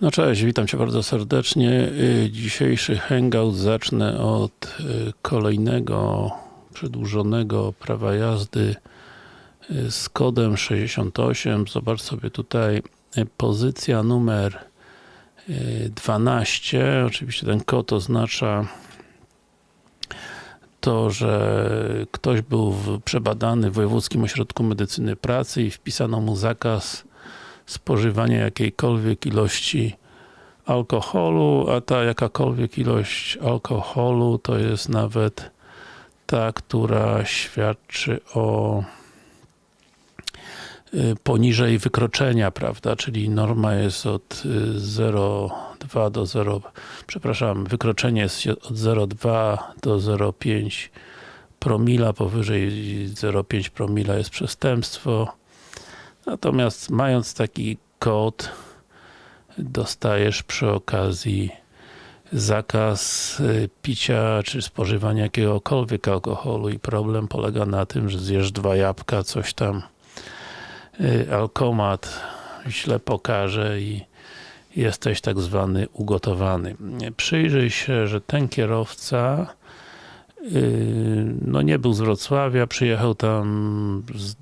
No cześć, witam Cię bardzo serdecznie. Dzisiejszy hangout zacznę od kolejnego przedłużonego prawa jazdy z kodem 68. Zobacz sobie tutaj pozycja numer 12. Oczywiście ten kod oznacza to, że ktoś był przebadany w Wojewódzkim Ośrodku Medycyny Pracy i wpisano mu zakaz spożywania jakiejkolwiek ilości alkoholu, a ta jakakolwiek ilość alkoholu to jest nawet ta, która świadczy o poniżej wykroczenia, prawda, czyli norma jest od 0,2 do 0, przepraszam, wykroczenie jest od 0,2 do 0,5 promila, powyżej 0,5 promila jest przestępstwo. Natomiast mając taki kod, dostajesz przy okazji zakaz picia czy spożywania jakiegokolwiek alkoholu i problem polega na tym, że zjesz 2 jabłka, coś tam alkomat źle pokaże i jesteś tak zwany ugotowany. Przyjrzyj się, że ten kierowca no nie był z Wrocławia, przyjechał tam z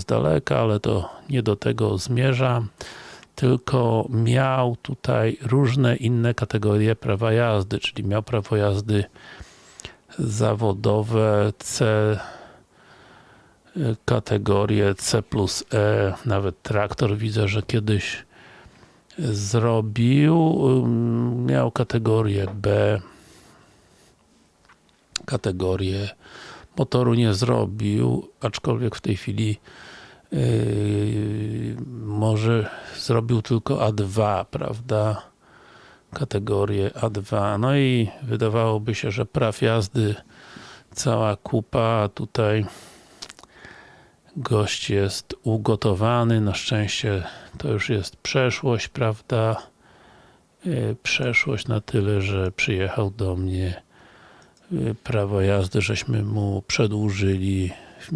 daleka, ale to nie do tego zmierzam, tylko miał tutaj różne inne kategorie prawa jazdy, czyli miał prawo jazdy zawodowe C, kategorię C+E, nawet traktor widzę, że kiedyś zrobił, miał kategorię B, kategorię motoru nie zrobił, aczkolwiek w tej chwili może zrobił tylko A2, prawda, kategorię A2, no i wydawałoby się, że praw jazdy cała kupa, a tutaj gość jest ugotowany, na szczęście to już jest przeszłość, prawda, przeszłość na tyle, że przyjechał do mnie, prawo jazdy żeśmy mu przedłużyli w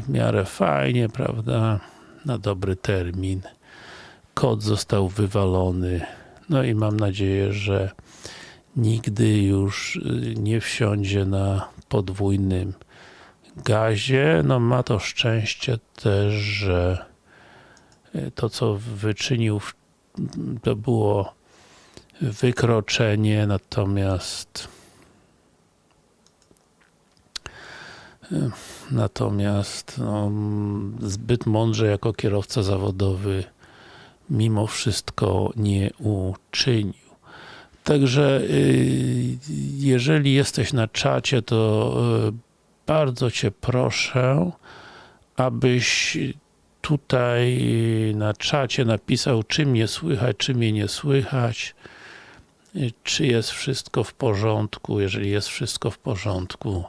miarę fajnie, prawda, na dobry termin. Kod został wywalony, no i mam nadzieję, że nigdy już nie wsiądzie na podwójnym gazie. No ma to szczęście też, że to co wyczynił to było wykroczenie, natomiast no, zbyt mądrze jako kierowca zawodowy mimo wszystko nie uczynił. Także jeżeli jesteś na czacie, to bardzo Cię proszę, abyś tutaj na czacie napisał, czy mnie słychać, czy mnie nie słychać, czy jest wszystko w porządku. Jeżeli jest wszystko w porządku,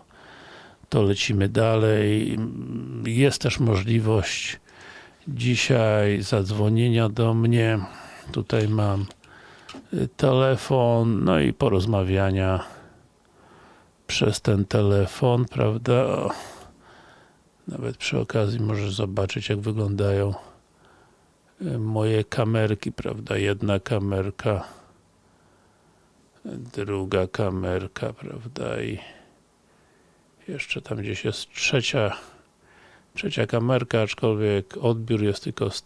to lecimy dalej. Jest też możliwość dzisiaj zadzwonienia do mnie. Tutaj mam telefon, no i porozmawiania przez ten telefon, prawda? Nawet przy okazji możesz zobaczyć, jak wyglądają moje kamerki, prawda? Jedna kamerka, druga kamerka, prawda? I jeszcze tam gdzieś jest trzecia kamerka, aczkolwiek odbiór jest tylko z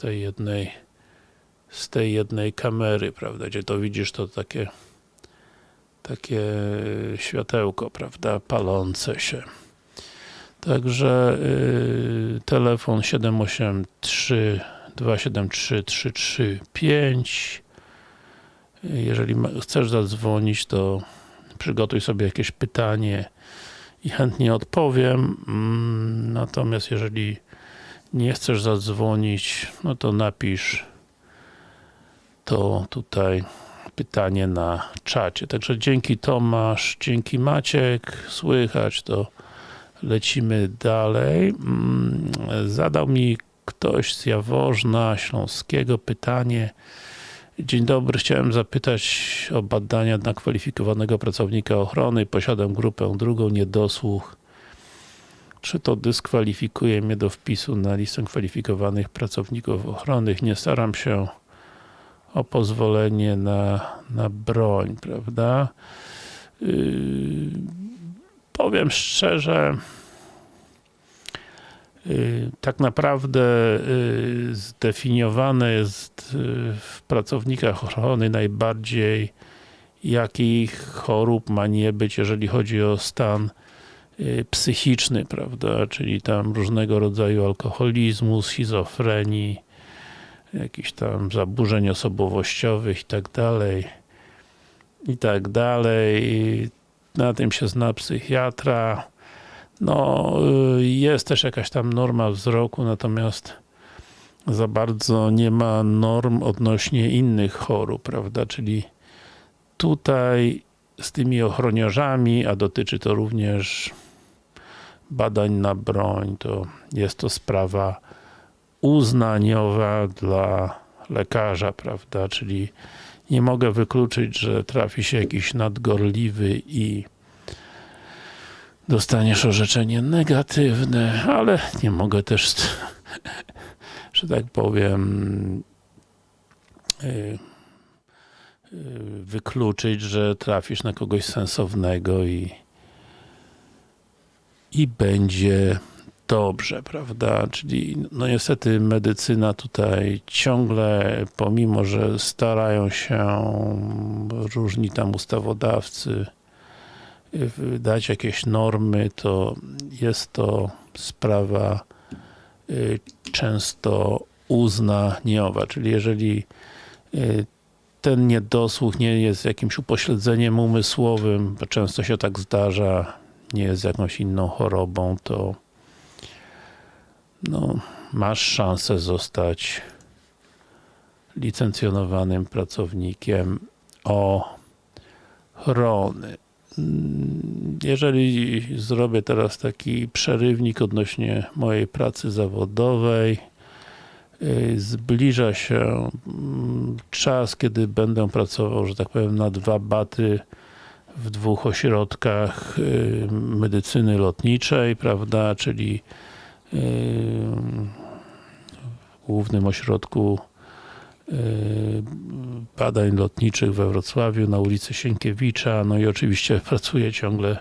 tej jednej kamery, prawda? Gdzie to widzisz, to takie światełko, prawda, palące się. Także telefon 783 273 335. Jeżeli chcesz zadzwonić, to przygotuj sobie jakieś pytanie i chętnie odpowiem. Natomiast jeżeli nie chcesz zadzwonić, no to napisz to tutaj pytanie na czacie. Także dzięki Tomasz, dzięki Maciek, słychać, to lecimy dalej. Zadał mi ktoś z Jaworzna Śląskiego pytanie. Dzień dobry, chciałem zapytać o badania na kwalifikowanego pracownika ochrony. Posiadam grupę drugą, niedosłuch. Czy to dyskwalifikuje mnie do wpisu na listę kwalifikowanych pracowników ochronnych? Nie staram się o pozwolenie na broń, prawda? Powiem szczerze, tak naprawdę zdefiniowane jest w pracownikach ochrony najbardziej, jakich chorób ma nie być, jeżeli chodzi o stan psychiczny, prawda, czyli tam różnego rodzaju alkoholizmu, schizofrenii, jakichś tam zaburzeń osobowościowych i tak dalej. Na tym się zna psychiatra. No, jest też jakaś tam norma wzroku, natomiast za bardzo nie ma norm odnośnie innych chorób, prawda, czyli tutaj z tymi ochroniarzami, a dotyczy to również badań na broń, to jest to sprawa uznaniowa dla lekarza, prawda, czyli nie mogę wykluczyć, że trafi się jakiś nadgorliwy i dostaniesz orzeczenie negatywne, ale nie mogę też, że tak powiem, wykluczyć, że trafisz na kogoś sensownego i będzie dobrze, prawda? Czyli no niestety medycyna tutaj ciągle, pomimo że starają się różni tam ustawodawcy dać jakieś normy, to jest to sprawa często uznaniowa, czyli jeżeli ten niedosłuch nie jest jakimś upośledzeniem umysłowym, bo często się tak zdarza, nie jest jakąś inną chorobą, to no, masz szansę zostać licencjonowanym pracownikiem ochrony. Jeżeli zrobię teraz taki przerywnik odnośnie mojej pracy zawodowej, zbliża się czas, kiedy będę pracował, że tak powiem, na 2 baty w 2 ośrodkach medycyny lotniczej, prawda, czyli w Głównym Ośrodku Badań Lotniczych we Wrocławiu na ulicy Sienkiewicza, no i oczywiście pracuję ciągle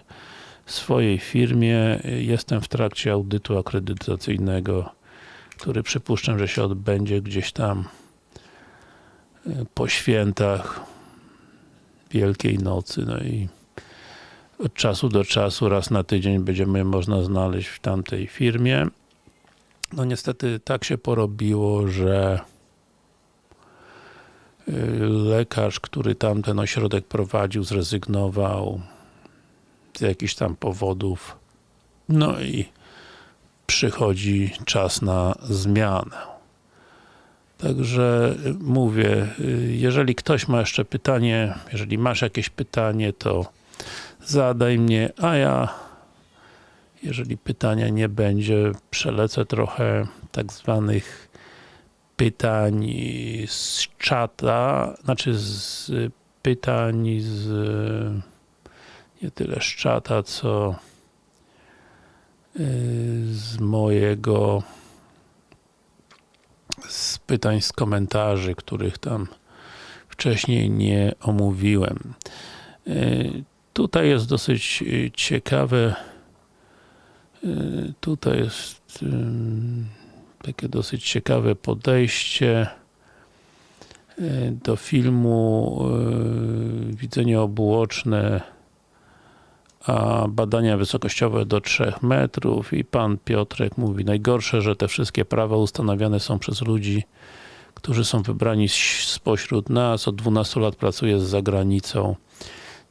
w swojej firmie. Jestem w trakcie audytu akredytacyjnego, który przypuszczam, że się odbędzie gdzieś tam po świętach Wielkiej Nocy, no i od czasu do czasu, raz na tydzień będziemy można znaleźć w tamtej firmie. No niestety tak się porobiło, że lekarz, który tamten ośrodek prowadził, zrezygnował z jakichś tam powodów, no i przychodzi czas na zmianę. Także mówię, jeżeli ktoś ma jeszcze pytanie, jeżeli masz jakieś pytanie, to zadaj mnie, a ja, jeżeli pytania nie będzie, przelecę trochę tak zwanych pytań z czata, znaczy z pytań nie tyle z czata, co z pytań z komentarzy, których tam wcześniej nie omówiłem. Tutaj jest dosyć ciekawe, tutaj jest takie dosyć ciekawe podejście do filmu widzenie obuoczne, a badania wysokościowe do 3 metrów i pan Piotrek mówi: najgorsze, że te wszystkie prawa ustanawiane są przez ludzi, którzy są wybrani spośród nas. Od 12 lat pracuję za granicą.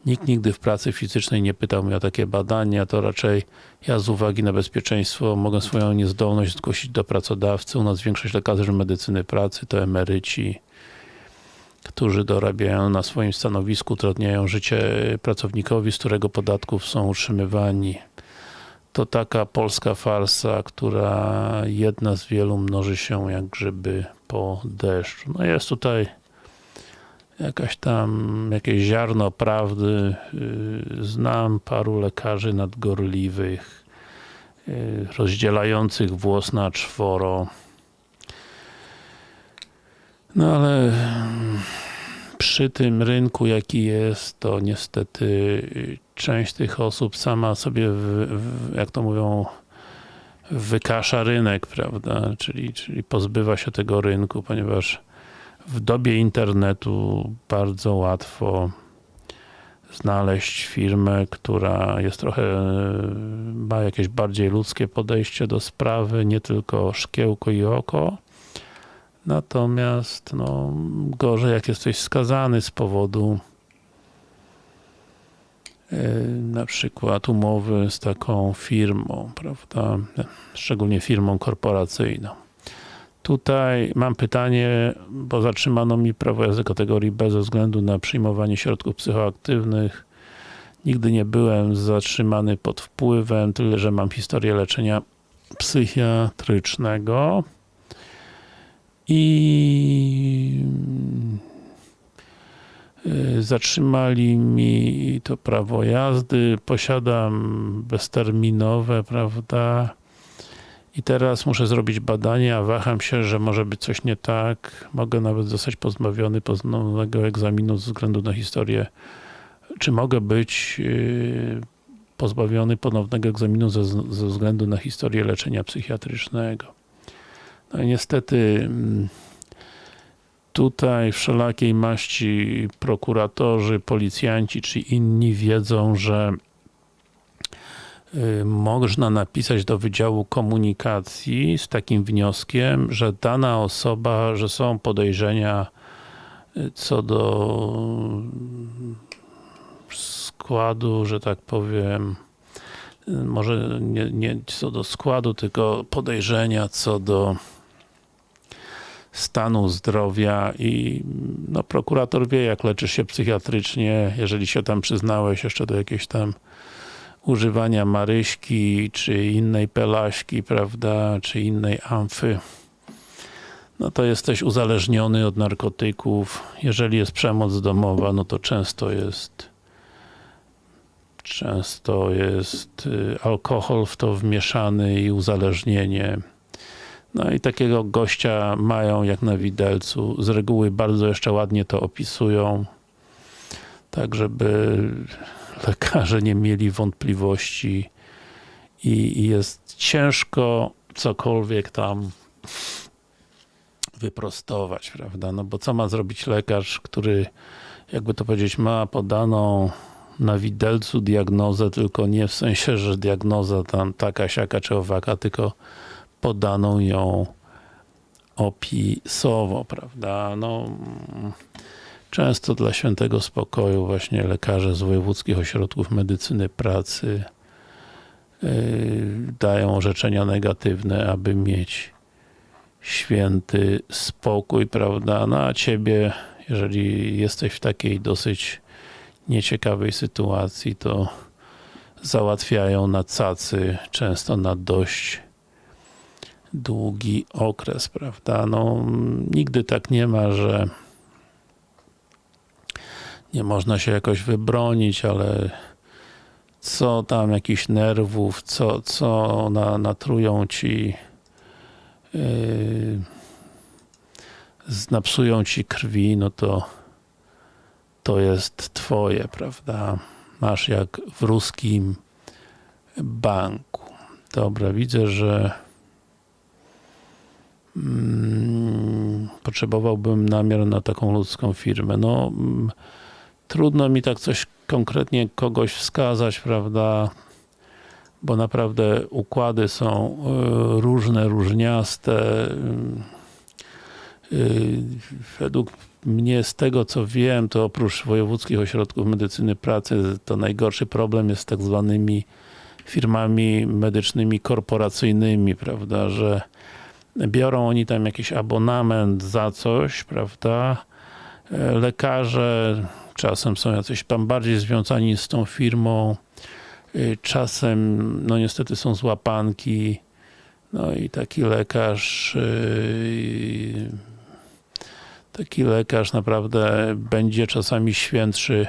Nikt nigdy w pracy fizycznej nie pytał mnie o takie badania, to raczej ja z uwagi na bezpieczeństwo mogę swoją niezdolność zgłosić do pracodawcy. U nas większość lekarzy medycyny pracy to emeryci, którzy dorabiają na swoim stanowisku, utrudniają życie pracownikowi, z którego podatków są utrzymywani. To taka polska farsa, która jedna z wielu mnoży się jak grzyby po deszczu. No jest tutaj jakieś ziarno prawdy. Znam paru lekarzy nadgorliwych, rozdzielających włos na 4. No ale przy tym rynku, jaki jest, to niestety część tych osób sama sobie, jak to mówią, wykasza rynek, prawda? Czyli pozbywa się tego rynku, ponieważ w dobie internetu bardzo łatwo znaleźć firmę, która jest ma jakieś bardziej ludzkie podejście do sprawy, nie tylko szkiełko i oko. Natomiast no, gorzej, jak jesteś skazany z powodu na przykład umowy z taką firmą, prawda? Szczególnie firmą korporacyjną. Tutaj mam pytanie, bo zatrzymano mi prawo jazdy kategorii B ze względu na przyjmowanie środków psychoaktywnych. Nigdy nie byłem zatrzymany pod wpływem, tyle że mam historię leczenia psychiatrycznego. I zatrzymali mi to prawo jazdy, posiadam bezterminowe, prawda? I teraz muszę zrobić badanie, a waham się, że może być coś nie tak. Mogę nawet zostać pozbawiony ponownego egzaminu ze względu na historię. Czy mogę być pozbawiony ponownego egzaminu ze względu na historię leczenia psychiatrycznego? No i niestety tutaj wszelakiej maści prokuratorzy, policjanci czy inni wiedzą, że można napisać do Wydziału Komunikacji z takim wnioskiem, że dana osoba, że są podejrzenia co do składu, że tak powiem, może nie co do składu, tylko podejrzenia co do stanu zdrowia i no, prokurator wie, jak leczysz się psychiatrycznie, jeżeli się tam przyznałeś jeszcze do jakiejś tam używania maryśki, czy innej pelaśki, prawda, czy innej amfy, no to jesteś uzależniony od narkotyków. Jeżeli jest przemoc domowa, no to często jest alkohol w to wmieszany i uzależnienie. No i takiego gościa mają jak na widelcu. Z reguły bardzo jeszcze ładnie to opisują, tak żeby lekarze nie mieli wątpliwości i jest ciężko cokolwiek tam wyprostować, prawda? No bo co ma zrobić lekarz, który, jakby to powiedzieć, ma podaną na widelcu diagnozę, tylko nie w sensie, że diagnoza tam taka, siaka czy owaka, tylko podaną ją opisowo, prawda? No, często dla świętego spokoju właśnie lekarze z wojewódzkich ośrodków medycyny pracy dają orzeczenia negatywne, aby mieć święty spokój, prawda? No a ciebie, jeżeli jesteś w takiej dosyć nieciekawej sytuacji, to załatwiają na cacy, często na dość długi okres, prawda? No, nigdy tak nie ma, że nie można się jakoś wybronić, ale co tam jakichś nerwów, co natrują ci, napsują ci krwi, no to jest twoje, prawda? Masz jak w ruskim banku. Dobra, widzę, że potrzebowałbym namiar na taką ludzką firmę. No, trudno mi tak coś konkretnie kogoś wskazać, prawda? Bo naprawdę układy są różne, różniaste. Według mnie, z tego co wiem, to oprócz wojewódzkich ośrodków medycyny pracy, to najgorszy problem jest z tak zwanymi firmami medycznymi korporacyjnymi, prawda, że biorą oni tam jakiś abonament za coś, prawda, lekarze czasem są jacyś tam bardziej związani z tą firmą, czasem no niestety są złapanki, no i taki lekarz naprawdę będzie czasami świętszy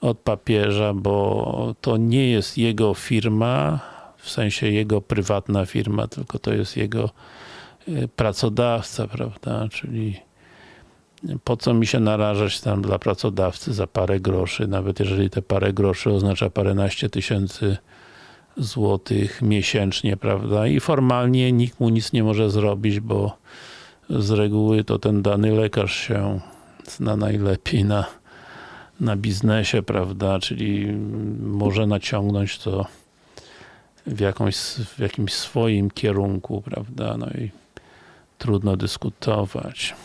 od papieża, bo to nie jest jego firma, w sensie jego prywatna firma, tylko to jest jego pracodawca, prawda, czyli po co mi się narażać tam dla pracodawcy za parę groszy, nawet jeżeli te parę groszy oznacza paręnaście tysięcy złotych miesięcznie, prawda? I formalnie nikt mu nic nie może zrobić, bo z reguły to ten dany lekarz się zna najlepiej na biznesie, prawda? Czyli może naciągnąć to w jakimś swoim kierunku, prawda? No i trudno dyskutować.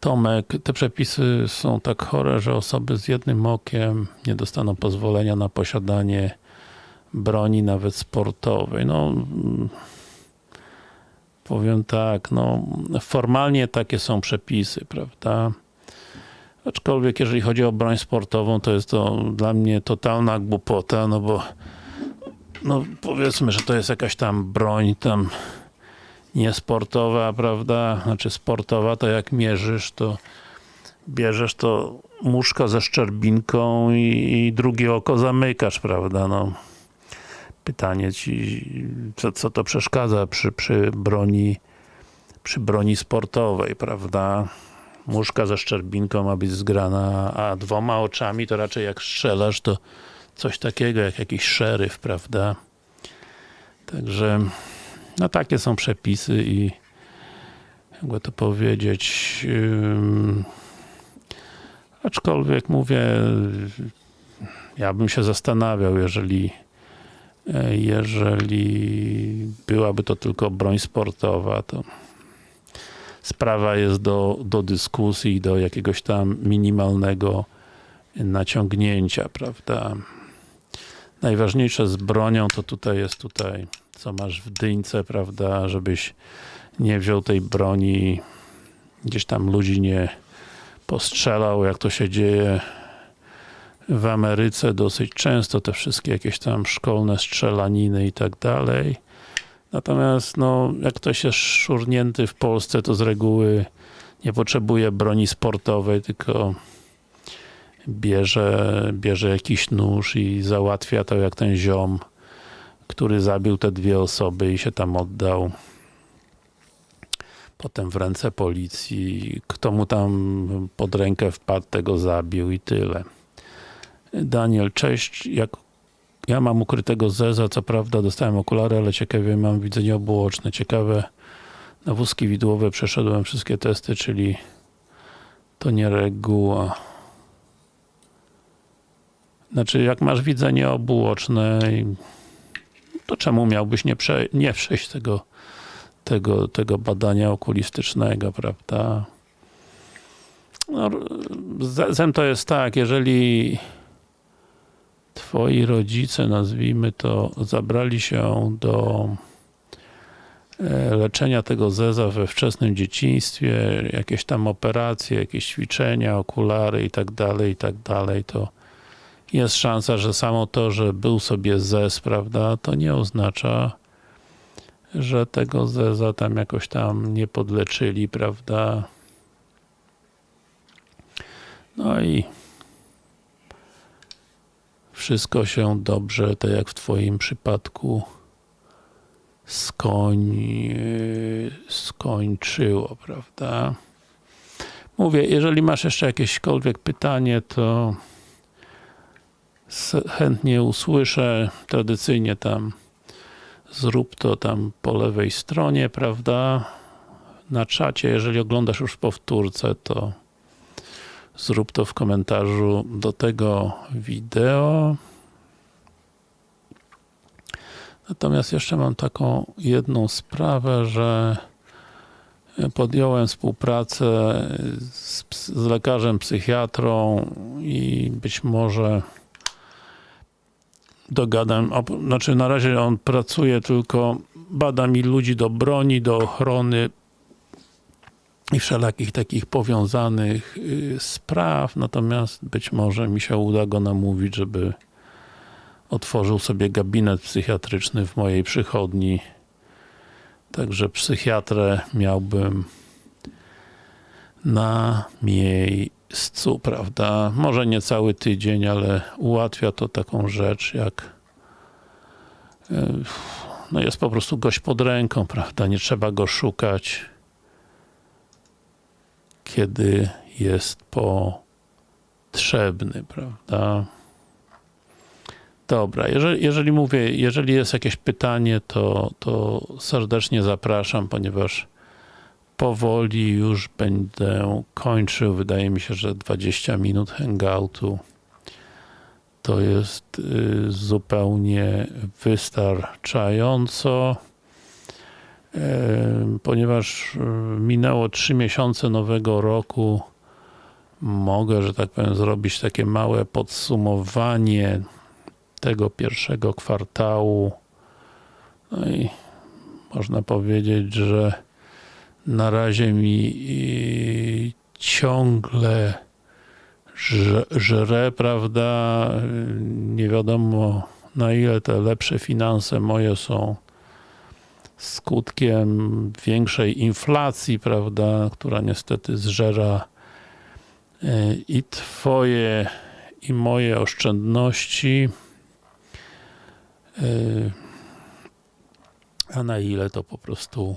Tomek, te przepisy są tak chore, że osoby z jednym okiem nie dostaną pozwolenia na posiadanie broni, nawet sportowej. No, powiem tak, no, formalnie takie są przepisy, prawda? Aczkolwiek jeżeli chodzi o broń sportową, to jest to dla mnie totalna głupota, no bo no powiedzmy, że to jest jakaś tam broń tam niesportowa, prawda? Znaczy sportowa, to jak mierzysz, to bierzesz to muszka ze szczerbinką i drugie oko zamykasz, prawda? No, pytanie ci, co to przeszkadza przy broni sportowej, prawda? Muszka ze szczerbinką ma być zgrana, a dwoma oczami to raczej jak strzelasz, to coś takiego jak jakiś szeryf, prawda? Także no takie są przepisy i jakby to powiedzieć, aczkolwiek mówię, ja bym się zastanawiał, jeżeli byłaby to tylko broń sportowa, to sprawa jest do dyskusji, do jakiegoś tam minimalnego naciągnięcia, prawda? Najważniejsze z bronią to tutaj jest co masz w dyńce, prawda, żebyś nie wziął tej broni, gdzieś tam ludzi nie postrzelał, jak to się dzieje w Ameryce dosyć często, te wszystkie jakieś tam szkolne strzelaniny i tak dalej. Natomiast no, jak ktoś jest szurnięty w Polsce, to z reguły nie potrzebuje broni sportowej, tylko bierze jakiś nóż i załatwia to jak ten ziom, który zabił te dwie osoby i się tam oddał potem w ręce policji. Kto mu tam pod rękę wpadł, tego zabił i tyle. Daniel, cześć. Ja mam ukrytego zeza, co prawda dostałem okulary, ale ciekawie mam widzenie obuoczne. Ciekawe, na wózki widłowe przeszedłem wszystkie testy, czyli to nie reguła. Znaczy, jak masz widzenie obuoczne, to czemu miałbyś nie przejść tego badania okulistycznego, prawda? No, zezem to jest tak, jeżeli twoi rodzice, nazwijmy to, zabrali się do leczenia tego zeza we wczesnym dzieciństwie, jakieś tam operacje, jakieś ćwiczenia, okulary i tak dalej, to jest szansa, że samo to, że był sobie zez, prawda, to nie oznacza, że tego zeza tam jakoś tam nie podleczyli, prawda. No i wszystko się dobrze, tak jak w twoim przypadku, skończyło, prawda. Mówię, jeżeli masz jeszcze jakiekolwiek pytanie, to chętnie usłyszę. Tradycyjnie tam zrób to tam po lewej stronie, prawda, na czacie. Jeżeli oglądasz już w powtórce, to zrób to w komentarzu do tego wideo. Natomiast jeszcze mam taką jedną sprawę, że podjąłem współpracę z lekarzem psychiatrą i być może dogadam, znaczy na razie on pracuje, tylko bada mi ludzi do broni, do ochrony i wszelakich takich powiązanych spraw, natomiast być może mi się uda go namówić, żeby otworzył sobie gabinet psychiatryczny w mojej przychodni. Także psychiatrę miałbym na miejscu, prawda? Może nie cały tydzień, ale ułatwia to taką rzecz, jak no jest po prostu gość pod ręką, prawda? Nie trzeba go szukać. kiedy jest potrzebny, prawda? Dobra, jeżeli jest jakieś pytanie, to serdecznie zapraszam, ponieważ powoli już będę kończył. Wydaje mi się, że 20 minut hangoutu to jest zupełnie wystarczająco, ponieważ minęło 3 miesiące nowego roku. Mogę, że tak powiem, zrobić takie małe podsumowanie tego pierwszego kwartału. No i można powiedzieć, że na razie mi ciągle żre, prawda? Nie wiadomo, na ile te lepsze finanse moje są skutkiem większej inflacji, prawda? Która niestety zżera i twoje, i moje oszczędności, a na ile to po prostu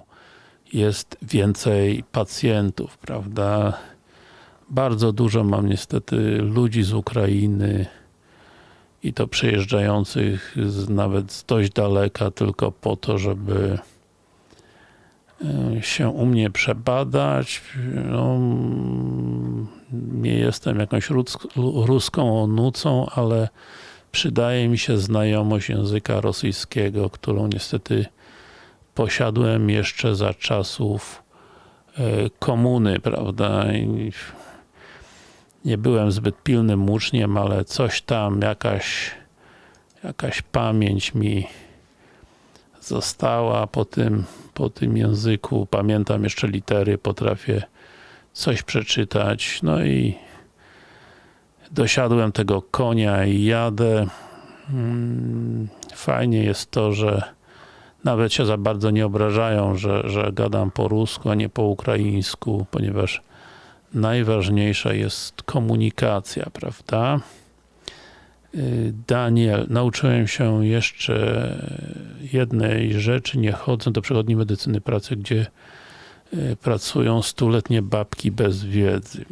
jest więcej pacjentów, prawda? Bardzo dużo mam niestety ludzi z Ukrainy i to przyjeżdżających nawet z dość daleka tylko po to, żeby się u mnie przebadać. No, nie jestem jakąś ruską onucą, ale przydaje mi się znajomość języka rosyjskiego, którą niestety posiadłem jeszcze za czasów komuny, prawda? I nie byłem zbyt pilnym uczniem, ale coś tam, jakaś pamięć mi została po tym języku. Pamiętam jeszcze litery, potrafię coś przeczytać. No i dosiadłem tego konia i jadę. Fajnie jest to, że nawet się za bardzo nie obrażają, że gadam po rusku, a nie po ukraińsku, ponieważ najważniejsza jest komunikacja, prawda? Daniel, nauczyłem się jeszcze jednej rzeczy, nie chodzę do przychodni medycyny pracy, gdzie pracują stuletnie babki bez wiedzy.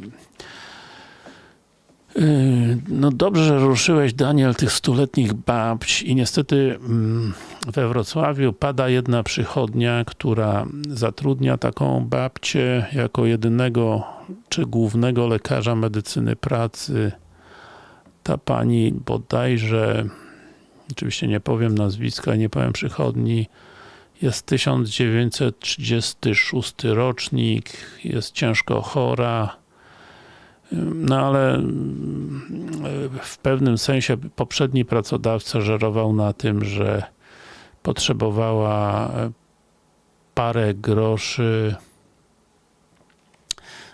No dobrze, że ruszyłeś, Daniel, tych stuletnich babć i niestety we Wrocławiu pada jedna przychodnia, która zatrudnia taką babcię jako jedynego czy głównego lekarza medycyny pracy. Ta pani bodajże, oczywiście nie powiem nazwiska, nie powiem przychodni, jest 1936 rocznik, jest ciężko chora, no ale w pewnym sensie poprzedni pracodawca żerował na tym, że potrzebowała parę groszy,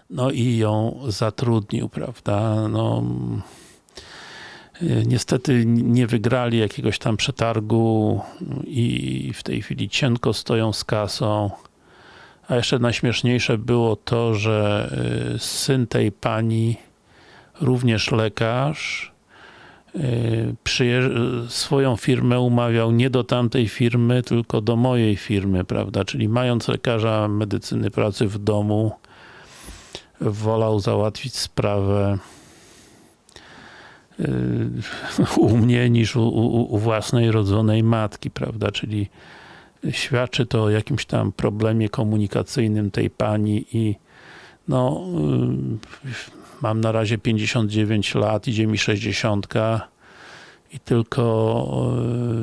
no i ją zatrudnił, prawda? No, niestety nie wygrali jakiegoś tam przetargu i w tej chwili cienko stoją z kasą. A jeszcze najśmieszniejsze było to, że syn tej pani, również lekarz, swoją firmę umawiał nie do tamtej firmy, tylko do mojej firmy, prawda? Czyli mając lekarza medycyny pracy w domu, wolał załatwić sprawę u mnie niż u własnej rodzonej matki, prawda? Czyli świadczy to o jakimś tam problemie komunikacyjnym tej pani i no mam na razie 59 lat, idzie mi 60 i tylko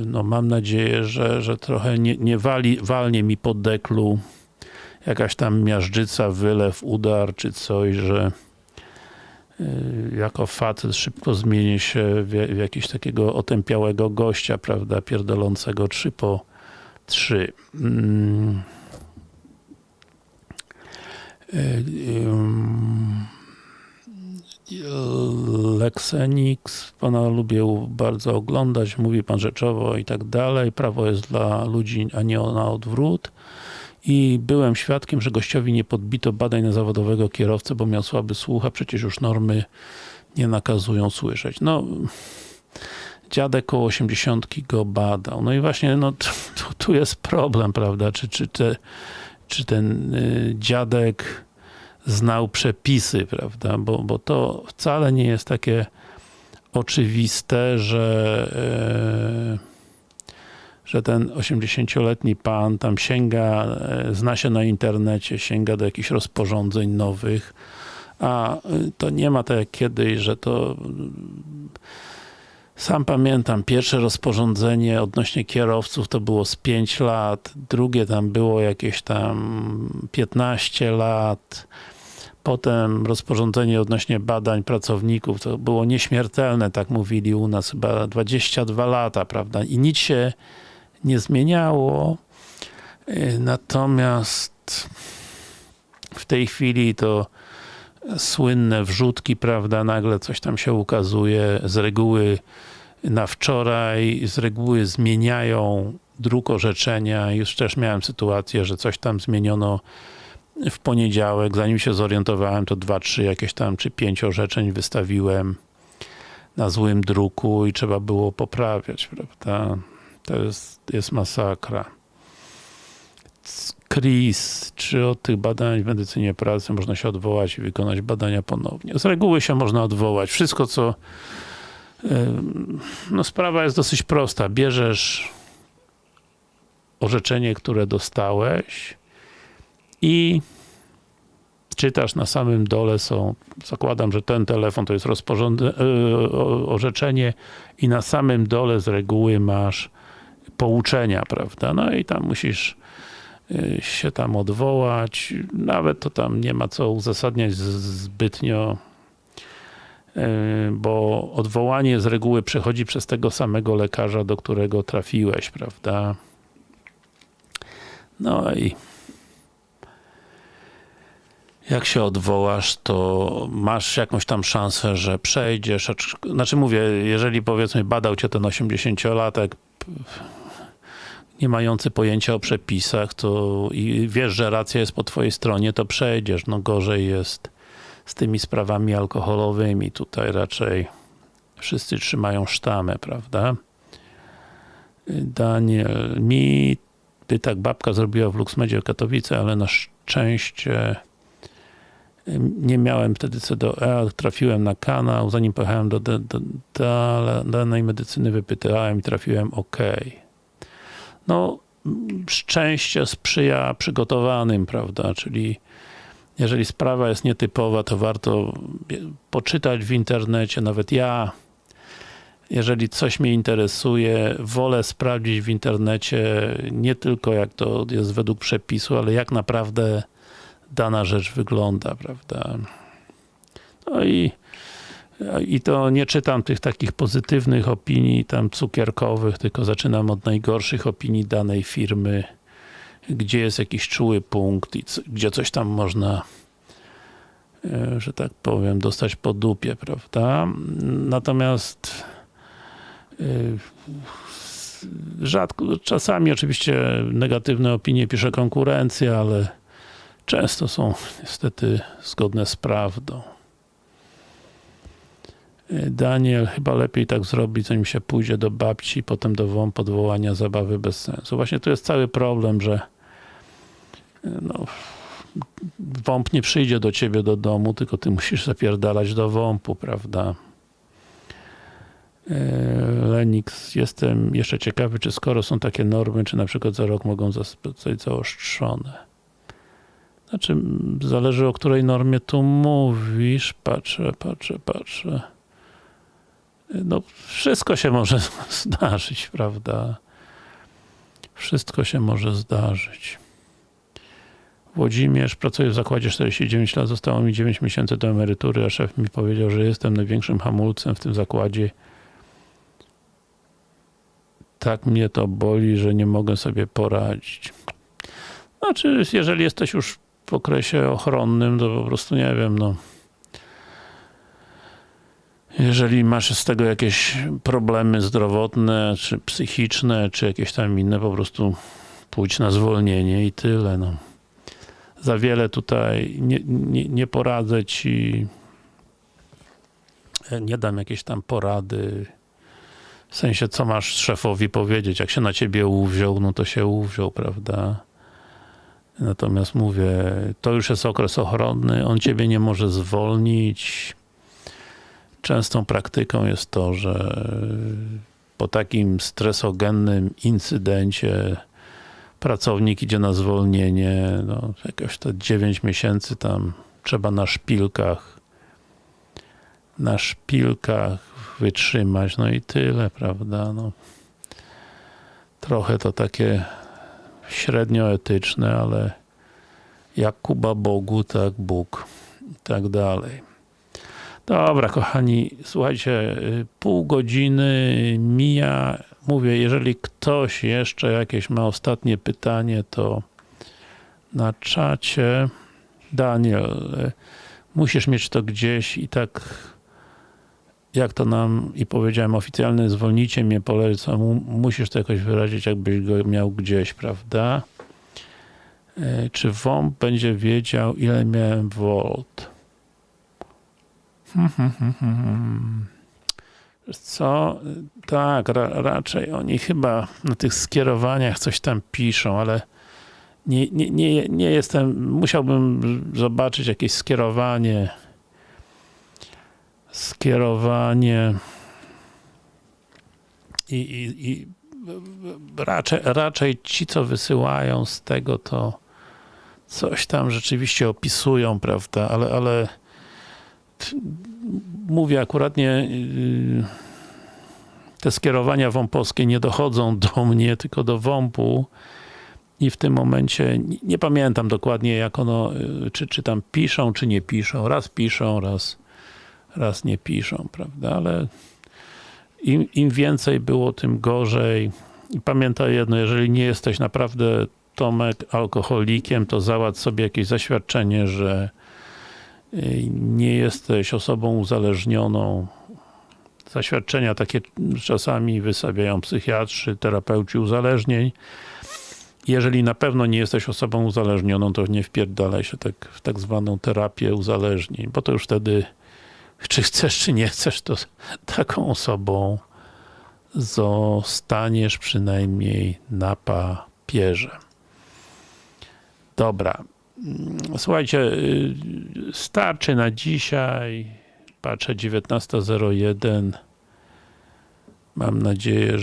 no mam nadzieję, że trochę nie walnie mi po deklu jakaś tam miażdżyca, wylew, udar czy coś, że jako facet szybko zmienię się w jakiegoś takiego otępiałego gościa, prawda, pierdolącego 3x3. Lexenix, pana lubię bardzo oglądać, mówi pan rzeczowo i tak dalej, prawo jest dla ludzi, a nie na odwrót. I byłem świadkiem, że gościowi nie podbito badań na zawodowego kierowcę, bo miał słaby słuch, a przecież już normy nie nakazują słyszeć. No, dziadek koło 80 go badał. No i właśnie, no tu jest problem, prawda? Czy ten dziadek znał przepisy, prawda, bo to wcale nie jest takie oczywiste, że ten 80-letni pan tam sięga, zna się na internecie, sięga do jakichś rozporządzeń nowych, a to nie ma tak jak kiedyś, że to sam pamiętam, pierwsze rozporządzenie odnośnie kierowców to było z 5 lat, drugie tam było jakieś tam 15 lat, potem rozporządzenie odnośnie badań pracowników, to było nieśmiertelne, tak mówili u nas, chyba 22 lata, prawda, i nic się nie zmieniało, natomiast w tej chwili to słynne wrzutki, prawda, nagle coś tam się ukazuje, z reguły na wczoraj, z reguły zmieniają druk orzeczenia. Już też miałem sytuację, że coś tam zmieniono w poniedziałek, zanim się zorientowałem, to 2, 3 jakieś tam, czy 5 orzeczeń wystawiłem na złym druku i trzeba było poprawiać, prawda. To jest masakra. Chris, czy od tych badań w medycynie pracy można się odwołać i wykonać badania ponownie? Z reguły się można odwołać. Wszystko, co... No sprawa jest dosyć prosta. Bierzesz orzeczenie, które dostałeś i czytasz, na samym dole są, zakładam, że ten telefon to jest orzeczenie i na samym dole z reguły masz pouczenia, prawda? No i tam musisz się tam odwołać, nawet to tam nie ma co uzasadniać zbytnio, bo odwołanie z reguły przechodzi przez tego samego lekarza, do którego trafiłeś, prawda? No i jak się odwołasz, to masz jakąś tam szansę, że przejdziesz, znaczy mówię, jeżeli powiedzmy badał cię ten 80-latek, nie mający pojęcia o przepisach, to i wiesz, że racja jest po twojej stronie, to przejdziesz. No gorzej jest z tymi sprawami alkoholowymi. Tutaj raczej wszyscy trzymają sztamę, prawda? Daniel, mi by tak babka zrobiła w Luxmedzie w Katowice, ale na szczęście nie miałem wtedy CDE, trafiłem na kanał, zanim pojechałem do danej medycyny, wypytałem i trafiłem OK. No, szczęście sprzyja przygotowanym, prawda, czyli jeżeli sprawa jest nietypowa, to warto poczytać w internecie, nawet ja, jeżeli coś mnie interesuje, wolę sprawdzić w internecie nie tylko jak to jest według przepisu, ale jak naprawdę dana rzecz wygląda, prawda. No i to nie czytam tych takich pozytywnych opinii tam cukierkowych, tylko zaczynam od najgorszych opinii danej firmy, gdzie jest jakiś czuły punkt i gdzie coś tam można, że tak powiem, dostać po dupie, prawda. Natomiast rzadko, czasami oczywiście negatywne opinie pisze konkurencja, ale często są niestety zgodne z prawdą. Daniel, chyba lepiej tak zrobić, zanim się pójdzie do babci, potem do WOMP, odwołania zabawy bez sensu. Właśnie tu jest cały problem, że no, WOMP nie przyjdzie do ciebie do domu, tylko ty musisz zapierdalać do WOMP-u, prawda? Lenix, jestem jeszcze ciekawy, czy skoro są takie normy, czy na przykład za rok mogą zostać zaostrzone. Znaczy, zależy o której normie tu mówisz. Patrzę. No, wszystko się może zdarzyć, prawda? Wszystko się może zdarzyć. Włodzimierz, pracuję w zakładzie 49 lat, zostało mi 9 miesięcy do emerytury, a szef mi powiedział, że jestem największym hamulcem w tym zakładzie. Tak mnie to boli, że nie mogę sobie poradzić. Znaczy, jeżeli jesteś już w okresie ochronnym, to po prostu nie wiem, no. Jeżeli masz z tego jakieś problemy zdrowotne, czy psychiczne, czy jakieś tam inne, po prostu pójdź na zwolnienie i tyle, no. Za wiele tutaj nie poradzę ci, nie dam jakieś tam porady, w sensie, co masz szefowi powiedzieć, jak się na ciebie uwziął, no to się uwziął, prawda? Natomiast mówię, to już jest okres ochronny, on ciebie nie może zwolnić. Częstą praktyką jest to, że po takim stresogennym incydencie pracownik idzie na zwolnienie, no jakoś to 9 miesięcy tam trzeba na szpilkach wytrzymać, no i tyle, prawda, no. Trochę to takie średnio etyczne, ale jak Kuba Bogu, tak Bóg i tak dalej. Dobra, kochani, słuchajcie, pół godziny mija. Mówię, jeżeli ktoś jeszcze jakieś ma ostatnie pytanie, to na czacie. Daniel, musisz mieć to gdzieś i tak, jak to nam i powiedziałem, oficjalnie zwolnicie mnie, polecam, musisz to jakoś wyrazić, jakbyś go miał gdzieś, prawda? Czy WOMP będzie wiedział, ile miałem volt? Wiesz co? Tak, raczej oni chyba na tych skierowaniach coś tam piszą, ale nie jestem, musiałbym zobaczyć jakieś skierowanie i raczej ci, co wysyłają z tego, to coś tam rzeczywiście opisują, prawda, ale mówię, akuratnie te skierowania WOMP-owskie nie dochodzą do mnie, tylko do WOMP-u i w tym momencie nie pamiętam dokładnie, jak ono, czy tam piszą, czy nie piszą. Raz piszą, raz nie piszą, prawda, ale im więcej było, tym gorzej. I pamiętaj jedno, jeżeli nie jesteś naprawdę, Tomek, alkoholikiem, to załatw sobie jakieś zaświadczenie, że nie jesteś osobą uzależnioną. Zaświadczenia takie czasami wystawiają psychiatrzy, terapeuci uzależnień. Jeżeli na pewno nie jesteś osobą uzależnioną, to nie wpierdalaj się w tak zwaną terapię uzależnień, bo to już wtedy, czy chcesz, czy nie chcesz, to taką osobą zostaniesz, przynajmniej na papierze. Dobra. Słuchajcie, starczy na dzisiaj. Patrzę, 19:01. Mam nadzieję,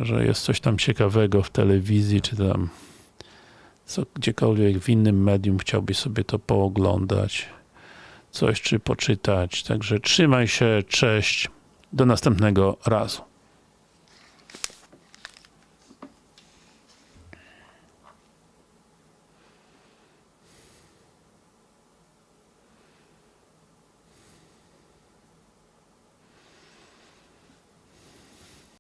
że jest coś tam ciekawego w telewizji, czy tam gdziekolwiek w innym medium chciałbyś sobie to pooglądać, coś czy poczytać. Także trzymaj się, cześć, do następnego razu.